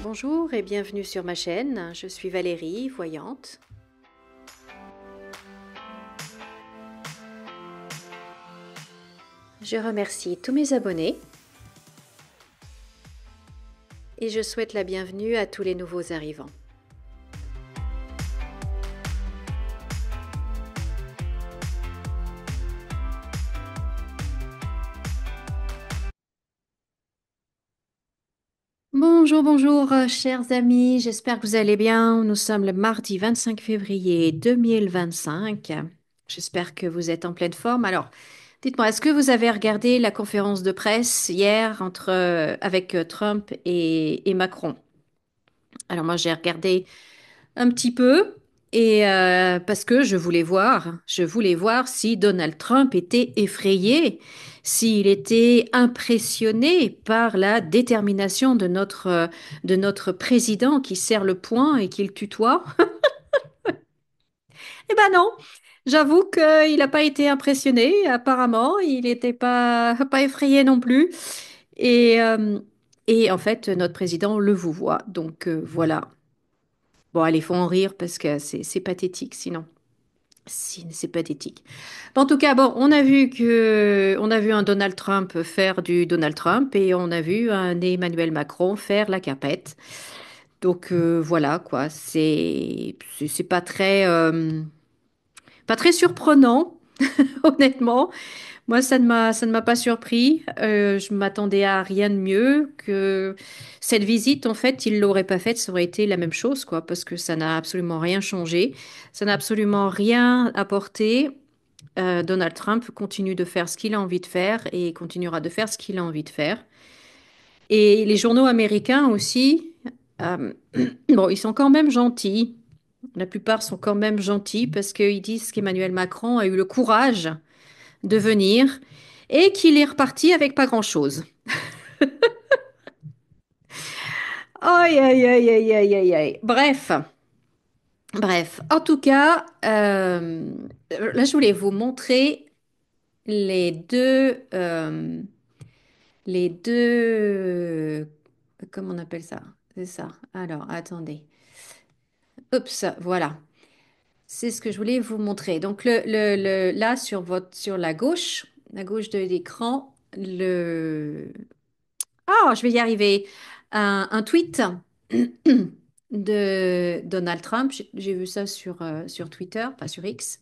Bonjour et bienvenue sur ma chaîne, je suis Valérie, voyante. Je remercie tous mes abonnés et je souhaite la bienvenue à tous les nouveaux arrivants. Bonjour, bonjour, chers amis, j'espère que vous allez bien. Nous sommes le mardi 25 février 2025. J'espère que vous êtes en pleine forme. Alors, dites-moi, est-ce que vous avez regardé la conférence de presse hier avec Trump et Macron? Alors moi, j'ai regardé un petit peu et parce que je voulais voir si Donald Trump était effrayé, s'il était impressionné par la détermination de notre président qui serre le poing et qui le tutoie. Eh ben non, j'avoue qu'il n'a pas été impressionné. Apparemment, il n'était pas effrayé non plus. Et, euh, et en fait, notre président le vous voit. Donc voilà. Bon, allez, faut en rire parce que c'est pathétique sinon. Si, c'est pathétique. En tout cas, bon, on a vu un Donald Trump faire du Donald Trump et on a vu un Emmanuel Macron faire la carpette. Donc voilà quoi, c'est pas très surprenant, honnêtement. Moi, ça ne m'a pas surpris. Je m'attendais à rien de mieux que cette visite. En fait, il l'aurait pas faite, ça aurait été la même chose, quoi, parce que ça n'a absolument rien changé. Ça n'a absolument rien apporté. Donald Trump continue de faire ce qu'il a envie de faire et continuera de faire ce qu'il a envie de faire. Et les journaux américains aussi, euh, bon, ils sont quand même gentils. La plupart sont quand même gentils parce qu'ils disent qu'Emmanuel Macron a eu le courage de venir et qu'il est reparti avec pas grand-chose. Aïe, aïe, aïe, aïe, aïe, aïe, aïe. Bref. En tout cas, là, je voulais vous montrer les les deux, comment on appelle ça? C'est ça. Alors, attendez. Oups, voilà. C'est ce que je voulais vous montrer. Donc, là, sur la gauche de l'écran, je vais y arriver. Un tweet de Donald Trump. J'ai vu ça sur Twitter, pas sur X.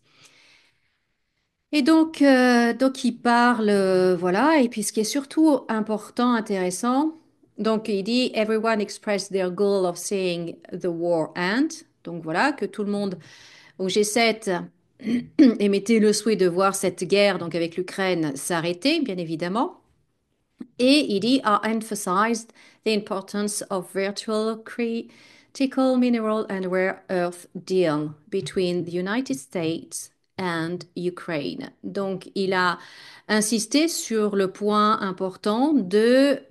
Et donc il parle, voilà. Et puis, ce qui est surtout important, intéressant, donc il dit Everyone expressed their goal of seeing the war end. Donc voilà, que tout le monde au G7 émettait le souhait de voir cette guerre, donc avec l'Ukraine, s'arrêter, bien évidemment. Et il dit I emphasized the importance of virtual critical mineral and rare earth deal between the United States and Ukraine. Donc, il a insisté sur le point important d'un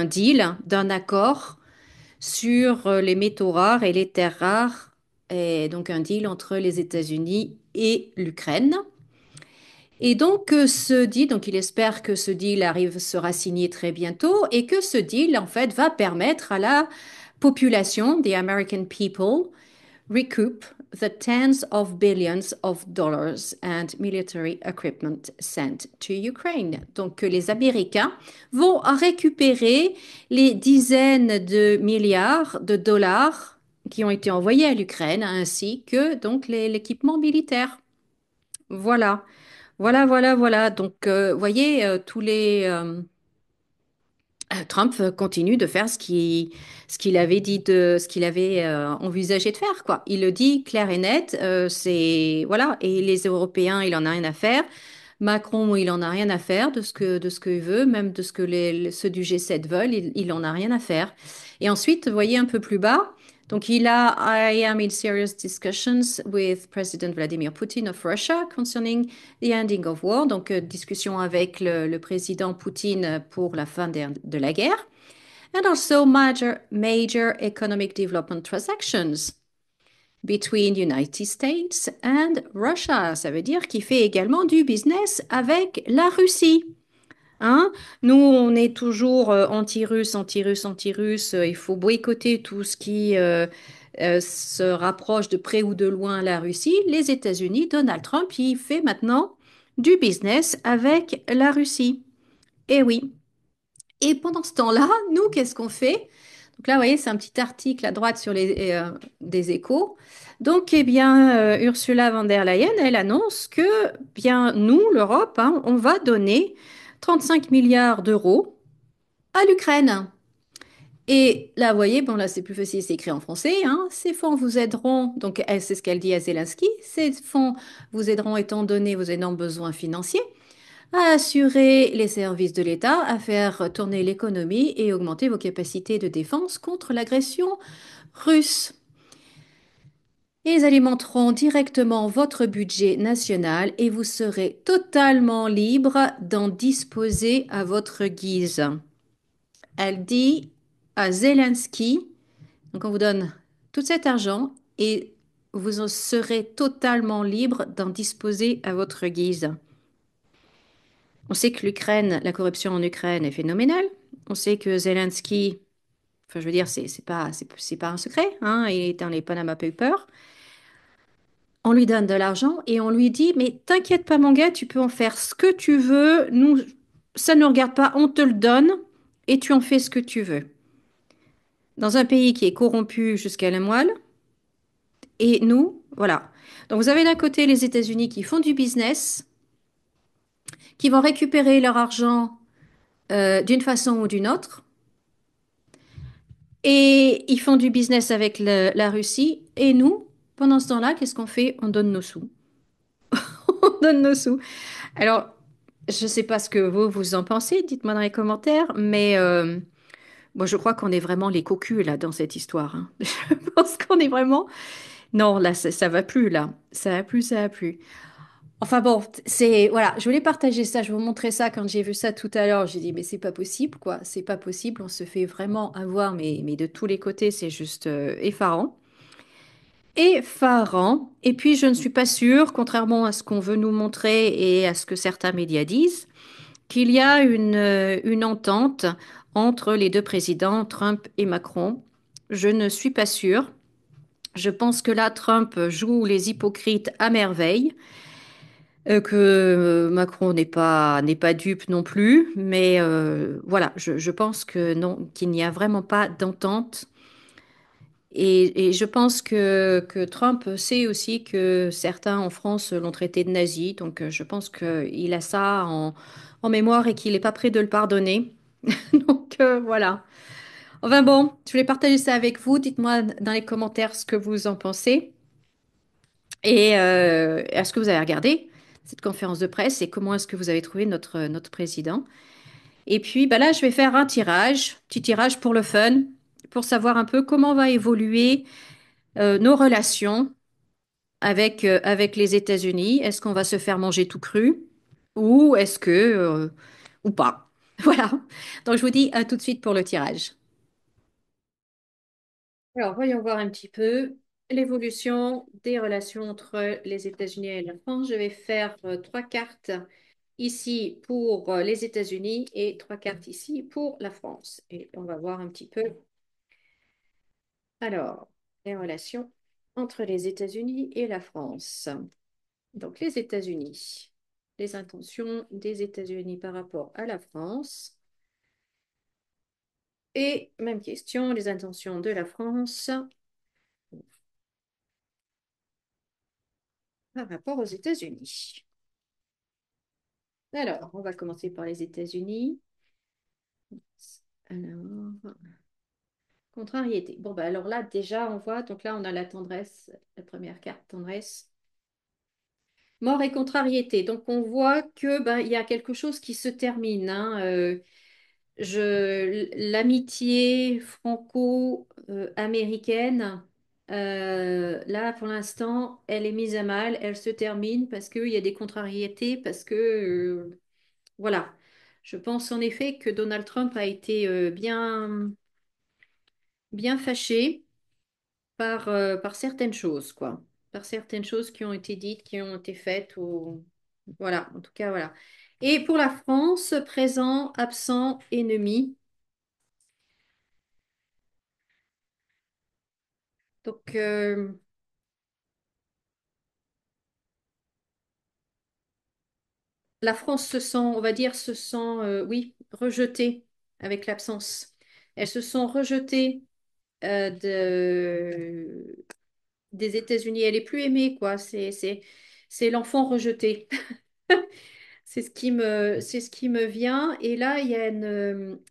deal, d'un accord sur les métaux rares et les terres rares, et donc un deal entre les États-Unis et l'Ukraine. Et donc, donc il espère que ce deal sera signé très bientôt et que ce deal, en fait, va permettre à la population, the American people, recoup the tens of billions of dollars and military equipment sent to Ukraine. Donc, que les Américains vont récupérer les dizaines de milliards de dollars qui ont été envoyés à l'Ukraine, ainsi que donc l'équipement militaire. Voilà. Voilà, voilà, voilà. Donc, voyez, Trump continue de faire ce qu'il avait ce qu'il avait envisagé de faire, quoi. Il le dit clair et net. Voilà. Et les Européens, il en a rien à faire. Macron, il en a rien à faire de ce qu'il veut, même de ce que ceux du G7 veulent. Il en a rien à faire. Et ensuite, vous voyez un peu plus bas. Donc, il a I am in serious discussions with President Vladimir Putin of Russia concerning the ending of war. Donc, discussion avec le président Poutine pour la fin de la guerre. And also major economic development transactions between United States and Russia. Ça veut dire qu'il fait également du business avec la Russie. Hein? Nous, on est toujours anti-russe, anti-russe, anti-russe. Il faut boycotter tout ce qui se rapproche de près ou de loin la Russie. Les États-Unis, Donald Trump, il fait maintenant du business avec la Russie. Eh oui. Et pendant ce temps-là, nous, qu'est-ce qu'on fait? Donc là, vous voyez, c'est un petit article à droite sur des Échos. Donc, eh bien, Ursula von der Leyen, elle annonce que, bien, nous, l'Europe, hein, on va donner 35 milliards d'euros à l'Ukraine. Et là, vous voyez, bon, là, c'est plus facile, c'est écrit en français, hein. Ces fonds vous aideront, donc c'est ce qu'elle dit à Zelensky, ces fonds vous aideront étant donné vos énormes besoins financiers à assurer les services de l'État, à faire tourner l'économie et augmenter vos capacités de défense contre l'agression russe. Ils alimenteront directement votre budget national et vous serez totalement libre d'en disposer à votre guise. Elle dit à Zelensky, donc on vous donne tout cet argent et vous en serez totalement libre d'en disposer à votre guise. On sait que l'Ukraine, la corruption en Ukraine est phénoménale. On sait que Zelensky, enfin je veux dire, c'est pas un secret, hein, il est dans les Panama Papers. On lui donne de l'argent et on lui dit, mais t'inquiète pas mon gars, tu peux en faire ce que tu veux. Nous, ça ne nous regarde pas, on te le donne et tu en fais ce que tu veux. Dans un pays qui est corrompu jusqu'à la moelle, et nous, voilà. Donc vous avez d'un côté les États-Unis qui font du business, qui vont récupérer leur argent d'une façon ou d'une autre. Et ils font du business avec la Russie. Et nous, pendant ce temps-là, qu'est-ce qu'on fait? On donne nos sous. On donne nos sous. Alors, je ne sais pas ce que vous en pensez, dites-moi dans les commentaires, mais moi, je crois qu'on est vraiment les cocus, là, dans cette histoire, hein. Je pense qu'on est vraiment... Non, là, ça va plus, là. Ça va plus, ça va plus. Enfin bon, c'est... Voilà, je voulais partager ça, je vais vous montrer ça quand j'ai vu ça tout à l'heure. J'ai dit, mais c'est pas possible, quoi. C'est pas possible, on se fait vraiment avoir, mais de tous les côtés, c'est juste effarant. Effarant. Et puis, je ne suis pas sûre, contrairement à ce qu'on veut nous montrer et à ce que certains médias disent, qu'il y a une entente entre les deux présidents, Trump et Macron. Je ne suis pas sûre. Je pense que là, Trump joue les hypocrites à merveille, que Macron n'est pas dupe non plus. Mais voilà, je pense que non, qu'il n'y a vraiment pas d'entente. Et je pense que Trump sait aussi que certains en France l'ont traité de nazi. Donc je pense qu'il a ça en mémoire et qu'il n'est pas prêt de le pardonner. Donc voilà. Enfin bon, je voulais partager ça avec vous. Dites-moi dans les commentaires ce que vous en pensez. Et est-ce que vous avez regardé cette conférence de presse et comment est-ce que vous avez trouvé notre président? Et puis bah là, je vais faire un tirage, petit tirage pour le fun, pour savoir un peu comment va évoluer nos relations avec les États-Unis. Est-ce qu'on va se faire manger tout cru ou est-ce que ou pas? Voilà. Donc je vous dis à tout de suite pour le tirage. Alors voyons voir un petit peu l'évolution des relations entre les États-Unis et la France. Je vais faire trois cartes ici pour les États-Unis et trois cartes ici pour la France. Et on va voir un petit peu. Alors, les relations entre les États-Unis et la France. Donc, les États-Unis, les intentions des États-Unis par rapport à la France. Et même question, les intentions de la France par rapport aux États-Unis. Alors, on va commencer par les États-Unis. Alors, contrariété. Bon, bah alors là, déjà, on voit, donc là, on a la tendresse, la première carte, tendresse. Mort et contrariété. Donc, on voit que ben, il y a quelque chose qui se termine, hein. L'amitié franco-américaine, là, pour l'instant, elle est mise à mal, elle se termine parce qu'il y a des contrariétés, parce que, voilà. Je pense en effet que Donald Trump a été bien fâché par certaines choses, quoi. Par certaines choses qui ont été dites, qui ont été faites, ou... Voilà, en tout cas, voilà. Et pour la France, présent, absent, ennemi. Donc, la France se sent, on va dire, se sent, oui, rejetée avec l'absence. Elles se sont rejetées des États-Unis. Elle est plus aimée, quoi. C'est l'enfant rejeté. C'est ce qui me vient. Et là, il y a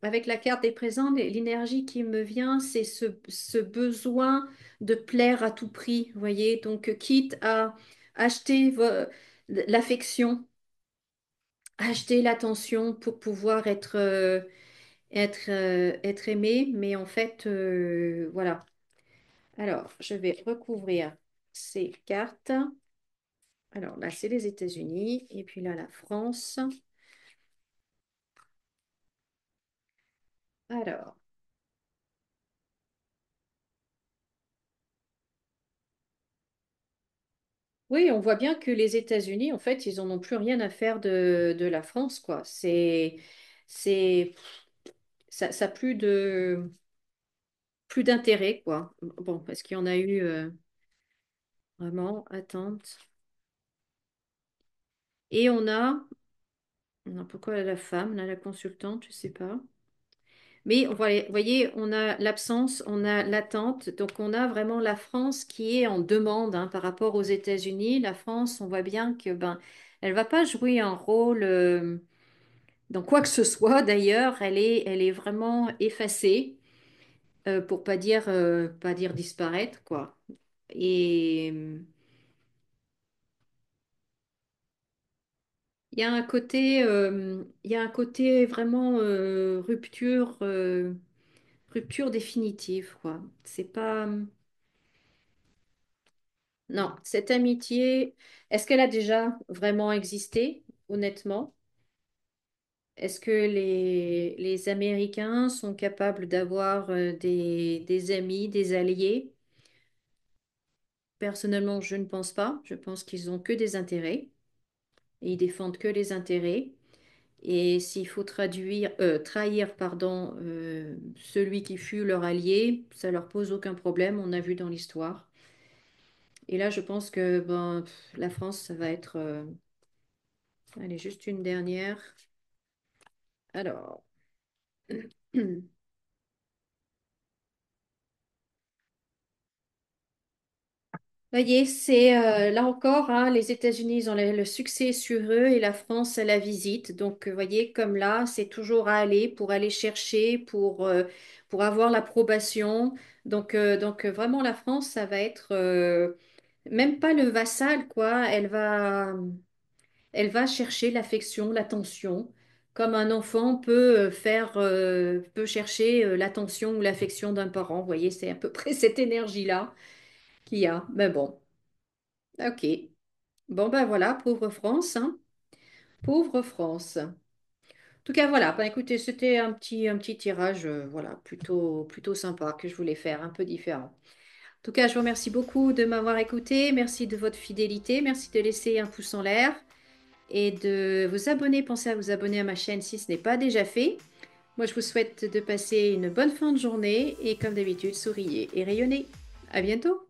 avec la carte des présents, l'énergie qui me vient, c'est ce besoin de plaire à tout prix, vous voyez. Donc, quitte à acheter l'affection, acheter l'attention pour pouvoir être aimé. Mais en fait, voilà. Alors, je vais recouvrir ces cartes. Alors là, c'est les États-Unis. Et puis là, la France. Alors. Oui, on voit bien que les États-Unis, en fait, ils en ont plus rien à faire de la France, quoi. C'est, ça a plus d'intérêt, quoi. Bon, parce qu'il y en a eu vraiment attente. Et on a, non, pourquoi la femme, là, la consultante, je sais pas. Mais voyez, on a l'absence, on a l'attente. Donc, on a vraiment la France qui est en demande hein, par rapport aux États-Unis. La France, on voit bien que ben, elle va pas jouer un rôle. Dans quoi que ce soit, d'ailleurs, elle est vraiment effacée, pour pas dire disparaître, quoi. Et il y a un côté vraiment rupture définitive, quoi. C'est pas, non, cette amitié, est-ce qu'elle a déjà vraiment existé, honnêtement? Est-ce que les Américains sont capables d'avoir des amis, des alliés? Personnellement, je ne pense pas. Je pense qu'ils ont que des intérêts et ils défendent que les intérêts. Et s'il faut trahir, pardon, celui qui fut leur allié, ça leur pose aucun problème. On a vu dans l'histoire. Et là, je pense que ben, la France, ça va être. Allez, juste une dernière. Alors. Voyez, c'est là encore, hein, les États-Unis ils ont le succès sur eux et la France la visite. Donc, voyez, comme là, c'est toujours à aller pour aller chercher, pour avoir l'approbation. Vraiment, la France, ça va être même pas le vassal, quoi. Elle va chercher l'affection, l'attention, comme un enfant peut chercher l'attention ou l'affection d'un parent. Vous voyez, c'est à peu près cette énergie-là qu'il y a. Mais bon. Ok. Bon, ben voilà, pauvre France, hein. Pauvre France. En tout cas, voilà. Ben, écoutez, c'était un petit tirage, voilà, plutôt sympa que je voulais faire, un peu différent. En tout cas, je vous remercie beaucoup de m'avoir écouté. Merci de votre fidélité. Merci de laisser un pouce en l'air et de vous abonner. Pensez à vous abonner à ma chaîne si ce n'est pas déjà fait. Moi, je vous souhaite de passer une bonne fin de journée et comme d'habitude, souriez et rayonnez. À bientôt.